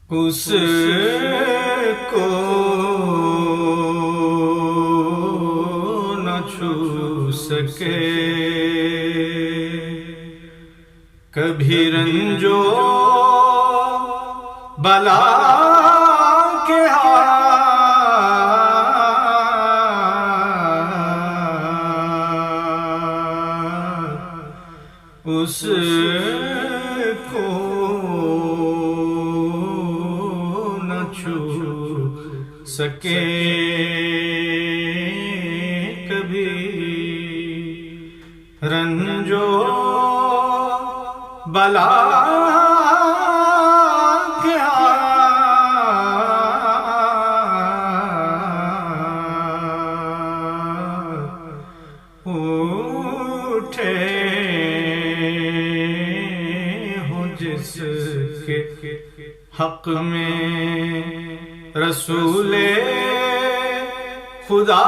اس کو نہ چھو سکے کبھی رنجو بلا کے اس کو نہ چھو سکے کبھی رنجو بلا جس کے حق میں رسول خدا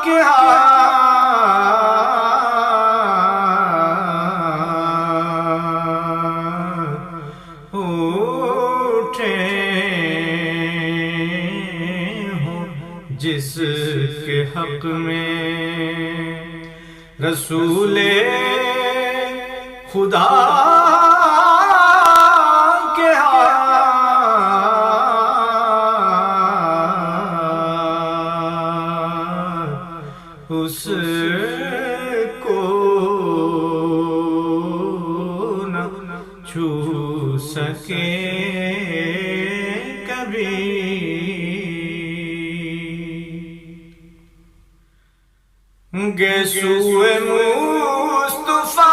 کے اٹھے ہوں جس کے حق میں رسول خدا کے اس کو نہ چھو سکے کبھی گیسوئے مصطفیٰ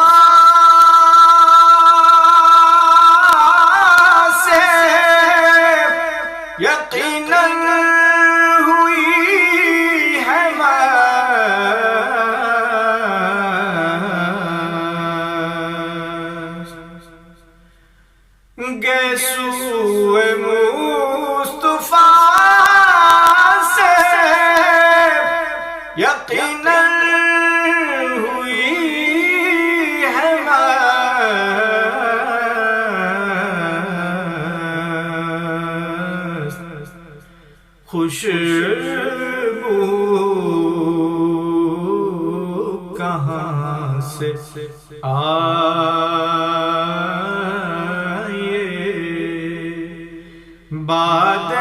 یقیناً ہوئی ہے گیسوئے مصطفیٰ سے یقیناً ہوئی ہے خوشبو کہاں سے آئے باد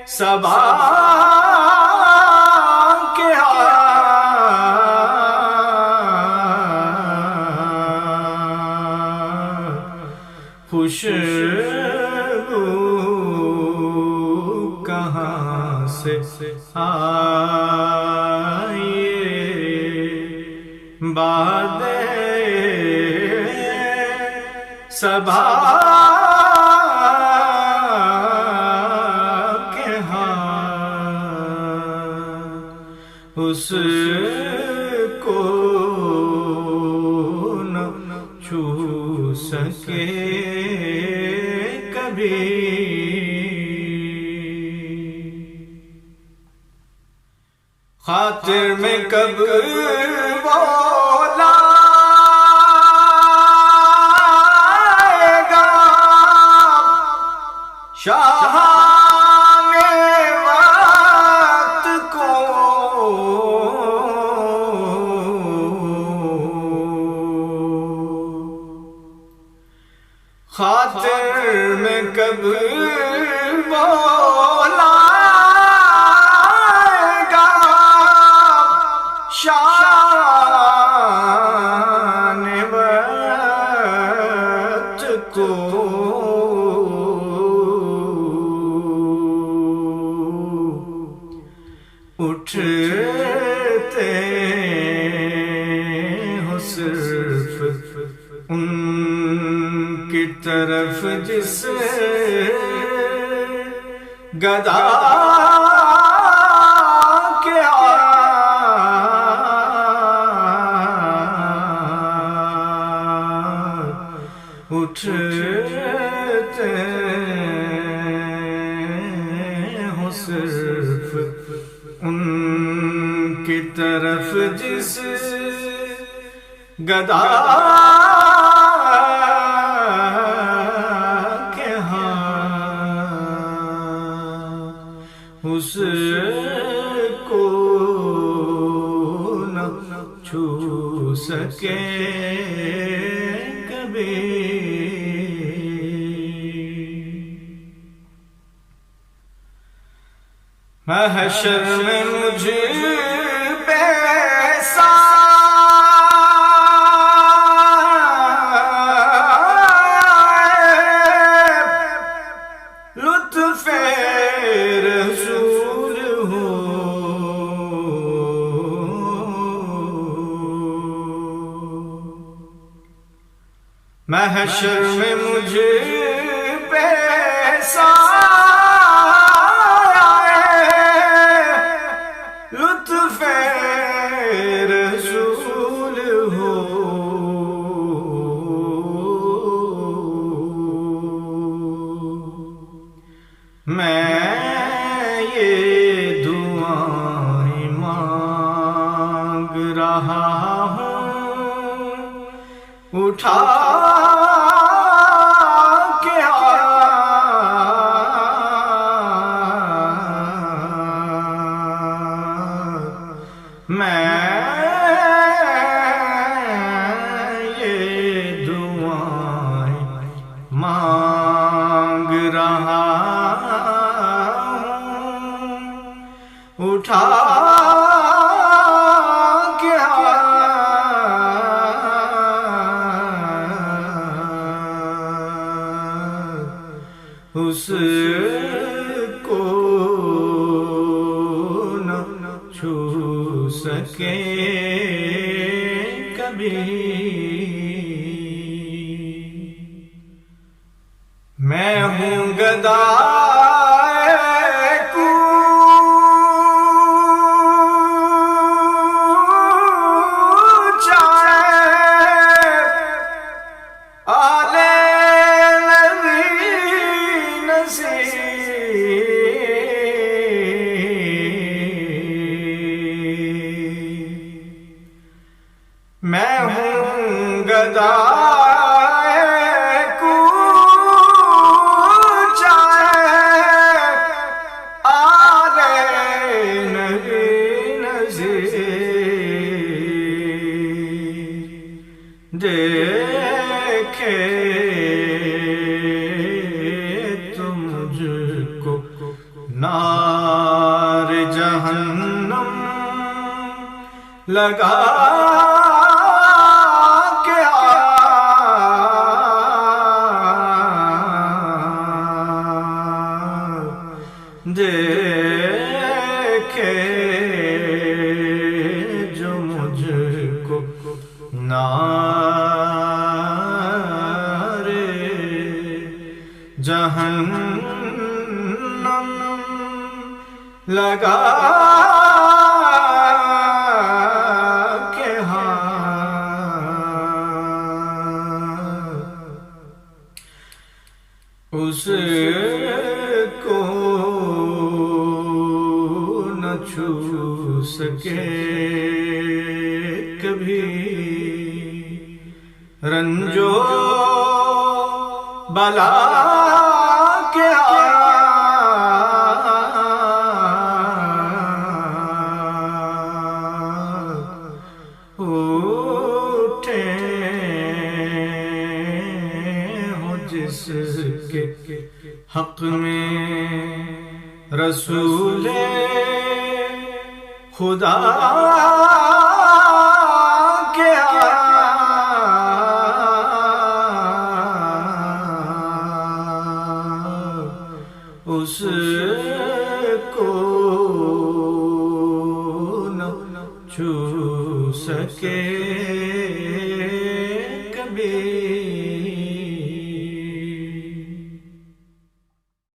صبا کے خوشبو کہاں سے آئے باد صبا کے اس کو نہ چھو سکے کبھی خاطر میں کب بولا گا شاہان وقت کو خاطر میں کب بولا شان وقت کو اٹھتے ہو صرف ان کی طرف جس گدا کے اٹھتے ہو صرف ان کی طرف جس گدا سکے کبھی. محشر میں مجھ پہ لطف رسول ہو. محشر میں مجھ پہ لطف رسول ہو. میں یہ دعائیں مانگ رہا ہوں اٹھا کے میں یہ دعائیں مانگ رہا ہوں اٹھا کے اس کو نہ چھو سکے کبھی. میں ہوں گدائے کوچہ آلے نبی نصیب. میں ہوں گدائے کوچہ آلے نبی نصیب. دیکھے تو مجھ کو نار جہنم لگا کے دیکھے جو مجھ کو نار جہنم لگا کے اس کو نہ چھو سکے کبھی. رنجو بلا کے اٹھے ہو جس کے حق میں رسول خدا کے اس کو نہ چھو سکے